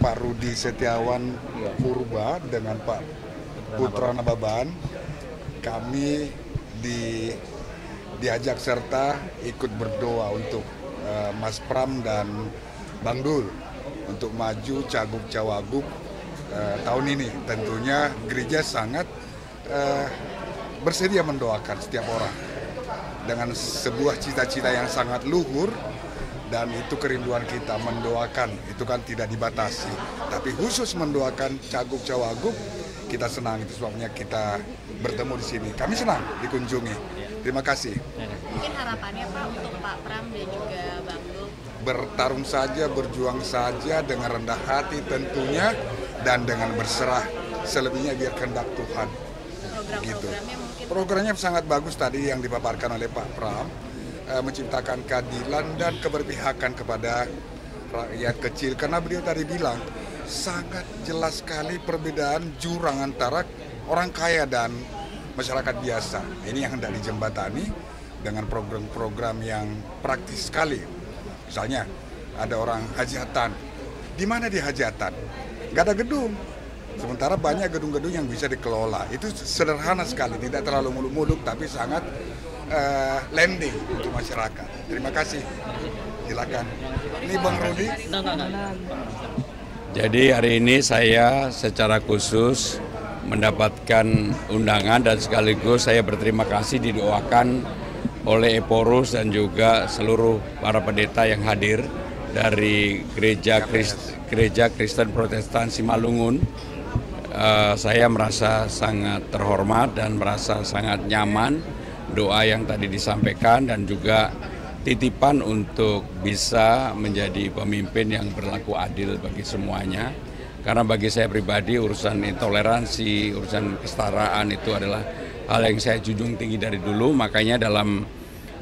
Pak Rudi Setiawan Purba dengan Pak Putra Nababan, kami diajak serta ikut berdoa untuk Mas Pram dan Bang Dul untuk maju Cagup Cawagup tahun ini. Tentunya gereja sangat bersedia mendoakan setiap orang dengan sebuah cita-cita yang sangat luhur, dan itu kerinduan kita mendoakan, itu kan tidak dibatasi, tapi khusus mendoakan Cagup Cawagup. Kita senang, itu sebabnya kita bertemu di sini. Kami senang dikunjungi. Terima kasih. Mungkin harapannya Pak untuk Pak Pram dan juga Bang Dul? Bertarung saja, berjuang saja dengan rendah hati tentunya, dan dengan berserah. Selebihnya biar kehendak Tuhan. Program-programnya mungkin? Programnya sangat bagus tadi yang dipaparkan oleh Pak Pram, menciptakan keadilan dan keberpihakan kepada rakyat kecil. Karena beliau tadi bilang, sangat jelas sekali perbedaan jurang antara orang kaya dan masyarakat biasa. Ini yang hendak dijembatani dengan program-program yang praktis sekali. Misalnya ada orang hajatan, di mana di hajatan? Nggak ada gedung. Sementara banyak gedung-gedung yang bisa dikelola. Itu sederhana sekali, tidak terlalu muluk-muluk, tapi sangat landing untuk masyarakat. Terima kasih. Silakan. Ini Bang Rudi. Jadi hari ini saya secara khusus mendapatkan undangan dan sekaligus saya berterima kasih didoakan oleh Eporus dan juga seluruh para pendeta yang hadir dari Gereja Kristen Protestan Simalungun. Saya merasa sangat terhormat dan merasa sangat nyaman doa yang tadi disampaikan, dan juga titipan untuk bisa menjadi pemimpin yang berlaku adil bagi semuanya. Karena bagi saya pribadi urusan intoleransi, urusan kesetaraan itu adalah hal yang saya junjung tinggi dari dulu. Makanya dalam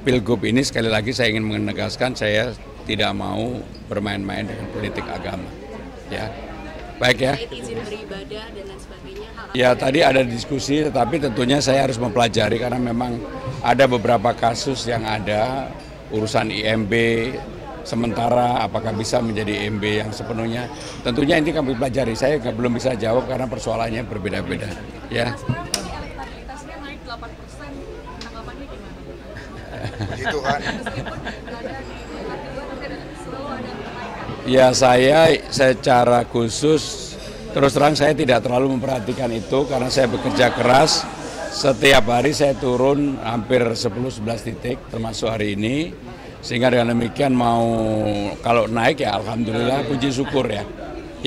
Pilgub ini sekali lagi saya ingin menegaskan saya tidak mau bermain-main dengan politik agama. Ya, baik ya. Izin beribadah dan lain sebagainya. Ya tadi ada diskusi, tetapi tentunya saya harus mempelajari karena memang ada beberapa kasus yang ada. Urusan IMB sementara apakah bisa menjadi IMB yang sepenuhnya, tentunya ini kami pelajari. Saya belum bisa jawab karena persoalannya berbeda-beda. Ya. Elektabilitasnya naik 8%, tanggapannya gimana? Puji Tuhan. Ya saya secara khusus terus terang saya tidak terlalu memperhatikan itu karena saya bekerja keras. Setiap hari saya turun hampir 10-11 titik termasuk hari ini, sehingga dengan demikian kalau naik ya alhamdulillah, puji syukur ya.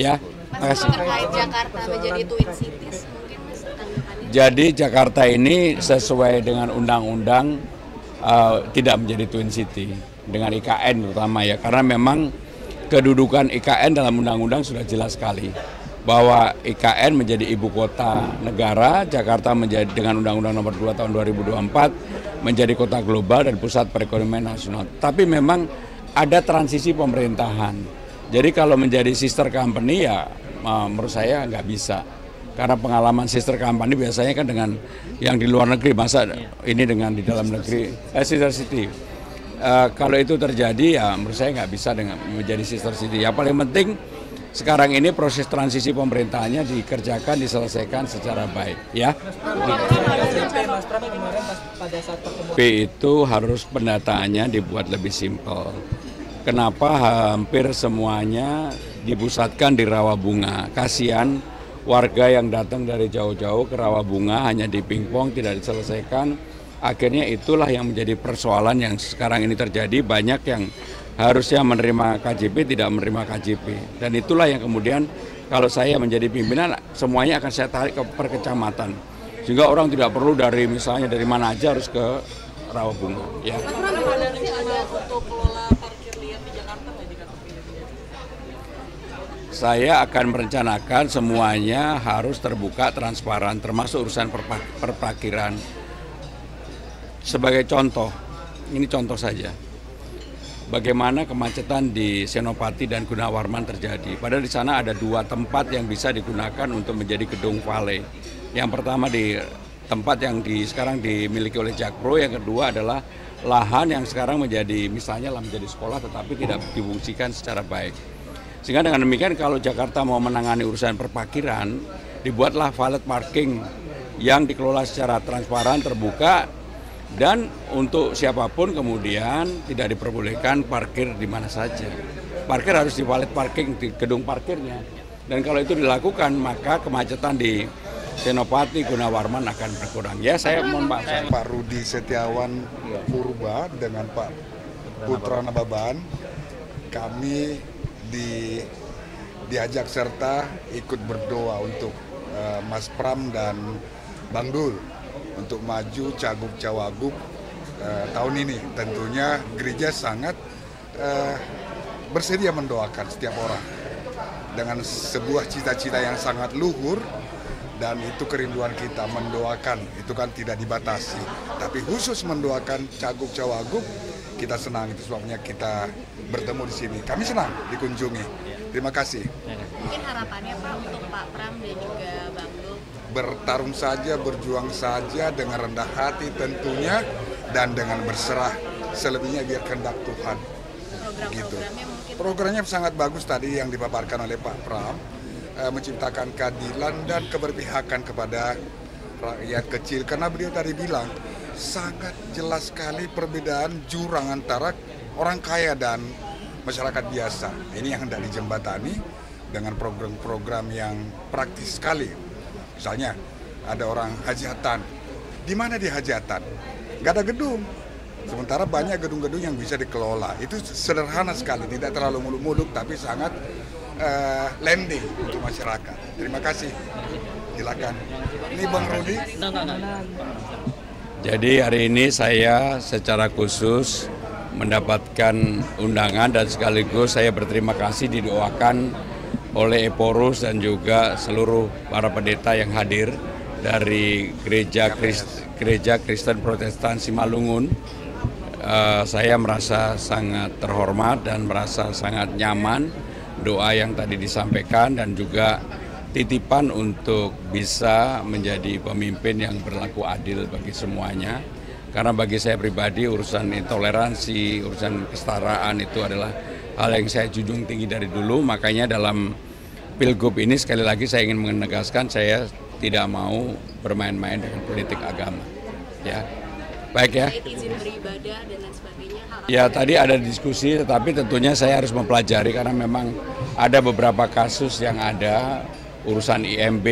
Ya, makasih. Terkait Jakarta menjadi Twin Cities mungkin Mas tanggapannya? Jadi Jakarta ini sesuai dengan undang-undang tidak menjadi Twin City dengan IKN terutama ya, karena memang kedudukan IKN dalam undang-undang sudah jelas sekali bahwa IKN menjadi ibu kota negara, Jakarta menjadi dengan Undang-Undang Nomor 2 Tahun 2024 menjadi kota global dan pusat perekonomian nasional. Tapi memang ada transisi pemerintahan. Jadi kalau menjadi sister company ya menurut saya nggak bisa. Karena pengalaman sister company biasanya kan dengan yang di luar negeri, masa ini dengan di dalam negeri, sister city. Kalau itu terjadi ya menurut saya nggak bisa dengan menjadi sister city. Yang paling penting sekarang ini proses transisi pemerintahannya dikerjakan, diselesaikan secara baik, ya. P itu harus pendataannya dibuat lebih simpel. Kenapa hampir semuanya dipusatkan di Rawabunga? Kasihan warga yang datang dari jauh-jauh ke Rawabunga hanya di pingpong, tidak diselesaikan. Akhirnya itulah yang menjadi persoalan yang sekarang ini terjadi. Banyak yang harusnya menerima KJP tidak menerima KJP, dan itulah yang kemudian kalau saya menjadi pimpinan semuanya akan saya tarik ke per kecamatan, sehingga orang tidak perlu dari misalnya dari mana aja harus ke Rawabunga. Ya. Saya akan merencanakan semuanya harus terbuka, transparan, termasuk urusan perparkiran. Sebagai contoh, ini contoh saja. Bagaimana kemacetan di Senopati dan Gunawarman terjadi. Padahal di sana ada dua tempat yang bisa digunakan untuk menjadi gedung vale. Yang pertama di tempat yang sekarang dimiliki oleh Jakpro, yang kedua adalah lahan yang sekarang menjadi misalnya menjadi sekolah tetapi tidak difungsikan secara baik. Sehingga dengan demikian kalau Jakarta mau menangani urusan perparkiran, dibuatlah valet parking yang dikelola secara transparan, terbuka, dan untuk siapapun kemudian tidak diperbolehkan parkir di mana saja. Parkir harus di valet parking, di gedung parkirnya. Dan kalau itu dilakukan, maka kemacetan di Senopati, Gunawarman akan berkurang. Ya, saya mohon maaf. Pak Rudi Setiawan Purba dengan Pak Putra Nababan, kami diajak serta ikut berdoa untuk Mas Pram dan Bang Dul untuk maju Cagup Cawagup tahun ini. Tentunya gereja sangat bersedia mendoakan setiap orang dengan sebuah cita-cita yang sangat luhur, dan itu kerinduan kita mendoakan, itu kan tidak dibatasi. Tapi khusus mendoakan Cagup Cawagup, kita senang, itu sebabnya kita bertemu di sini. Kami senang dikunjungi. Terima kasih. Mungkin harapannya Pak untuk Pak Pram dan juga Bang Dul. Bertarung saja, berjuang saja dengan rendah hati tentunya, dan dengan berserah. Selebihnya biar kehendak Tuhan. Gitu. Programnya sangat bagus tadi yang dipaparkan oleh Pak Pram, menciptakan keadilan dan keberpihakan kepada rakyat kecil. Karena beliau tadi bilang, sangat jelas sekali perbedaan jurang antara orang kaya dan masyarakat biasa. Ini yang hendak dijembatani dengan program-program yang praktis sekali. Misalnya, ada orang hajatan. Di mana di hajatan? Nggak ada gedung. Sementara banyak gedung-gedung yang bisa dikelola. Itu sederhana sekali, tidak terlalu muluk-muluk, tapi sangat landing untuk masyarakat. Terima kasih. Silakan. Ini Bang Rudi. Jadi hari ini saya secara khusus mendapatkan undangan dan sekaligus saya berterima kasih didoakan oleh Eporus dan juga seluruh para pendeta yang hadir dari Gereja Kristen Protestan Simalungun. Saya merasa sangat terhormat dan merasa sangat nyaman doa yang tadi disampaikan, dan juga titipan untuk bisa menjadi pemimpin yang berlaku adil bagi semuanya. Karena bagi saya pribadi urusan intoleransi, urusan kesetaraan itu adalah hal yang saya junjung tinggi dari dulu. Makanya dalam Pilgub ini sekali lagi saya ingin menegaskan saya tidak mau bermain-main dengan politik agama. Ya. Baik ya. Izin beribadah dan lain sebagainya. Ya tadi ada diskusi, tetapi tentunya saya harus mempelajari karena memang ada beberapa kasus yang ada urusan IMB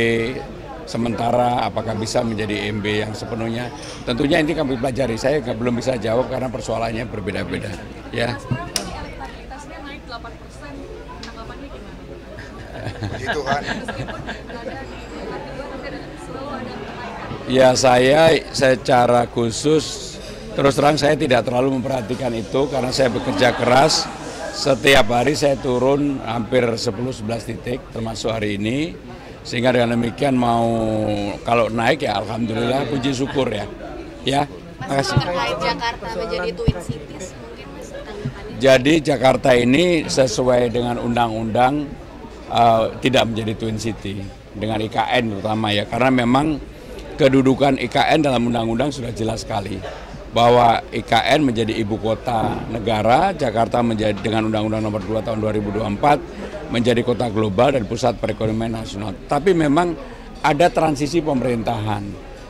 sementara apakah bisa menjadi IMB yang sepenuhnya. Tentunya ini kami pelajari. Saya belum bisa jawab karena persoalannya berbeda-beda. Ya. Elektabilitasnya naik 8%. Tanggapannya gimana? Puji Tuhan. Ya saya secara khusus terus terang saya tidak terlalu memperhatikan itu karena saya bekerja keras. Setiap hari saya turun hampir 10-11 titik termasuk hari ini. Sehingga dengan demikian mau kalau naik ya alhamdulillah puji syukur ya. Ya, makasih. Terkait Jakarta menjadi Twin Cities mungkin Mas tanggapannya. Jadi Jakarta ini sesuai dengan undang-undang tidak menjadi Twin City dengan IKN terutama ya, karena memang kedudukan IKN dalam undang-undang sudah jelas sekali bahwa IKN menjadi ibu kota negara, Jakarta menjadi dengan Undang-Undang Nomor 2 Tahun 2024 menjadi kota global dan pusat perekonomian nasional. Tapi memang ada transisi pemerintahan.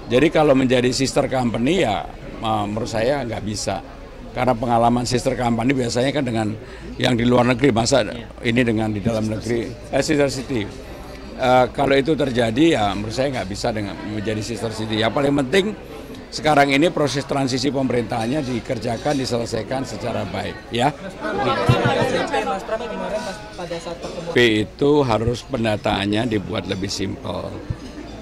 Jadi kalau menjadi sister company ya menurut saya nggak bisa. Karena pengalaman sister company biasanya kan dengan yang di luar negeri, masa ini dengan di dalam negeri, sister city. Kalau itu terjadi ya menurut saya nggak bisa dengan menjadi sister city. Yang paling penting sekarang ini proses transisi pemerintahannya dikerjakan, diselesaikan secara baik, ya. Tapi itu harus pendataannya dibuat lebih simpel.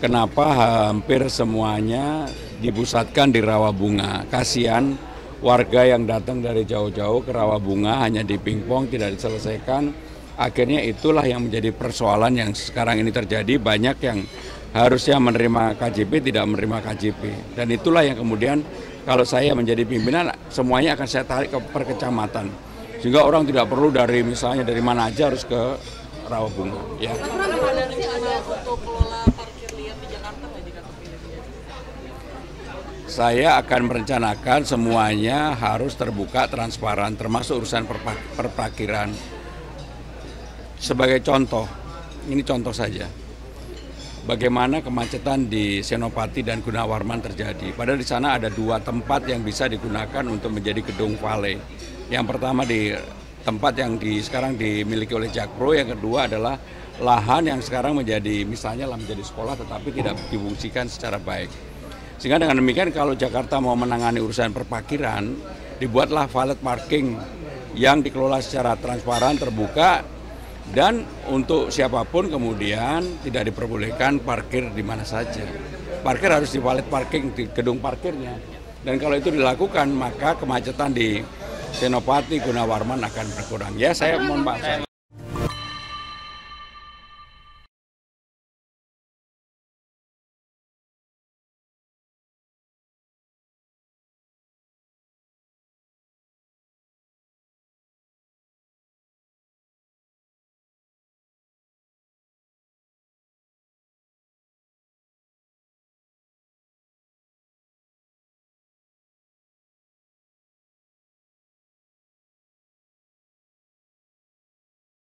Kenapa hampir semuanya dipusatkan di Rawabunga? Kasihan warga yang datang dari jauh-jauh ke Rawabunga hanya di pingpong tidak diselesaikan. Akhirnya itulah yang menjadi persoalan yang sekarang ini terjadi. Banyak yang harusnya menerima KJP tidak menerima KJP, dan itulah yang kemudian kalau saya menjadi pimpinan semuanya akan saya tarik ke per kecamatan sehingga orang tidak perlu dari misalnya dari mana aja harus ke Rawabunga ya. Saya akan merencanakan semuanya harus terbuka transparan termasuk urusan perparkiran. sebagai contoh, ini contoh saja, bagaimana kemacetan di Senopati dan Gunawarman terjadi. Padahal di sana ada 2 tempat yang bisa digunakan untuk menjadi gedung valet. Yang pertama di tempat yang sekarang dimiliki oleh Jakpro, yang kedua adalah lahan yang sekarang misalnya menjadi sekolah tetapi tidak difungsikan secara baik. Sehingga dengan demikian kalau Jakarta mau menangani urusan perparkiran, dibuatlah valet parking yang dikelola secara transparan, terbuka, dan untuk siapapun kemudian tidak diperbolehkan parkir di mana saja. Parkir harus di valet parking, di gedung parkirnya. Dan kalau itu dilakukan, maka kemacetan di Senopati, Gunawarman akan berkurang. Ya, saya mohon maaf.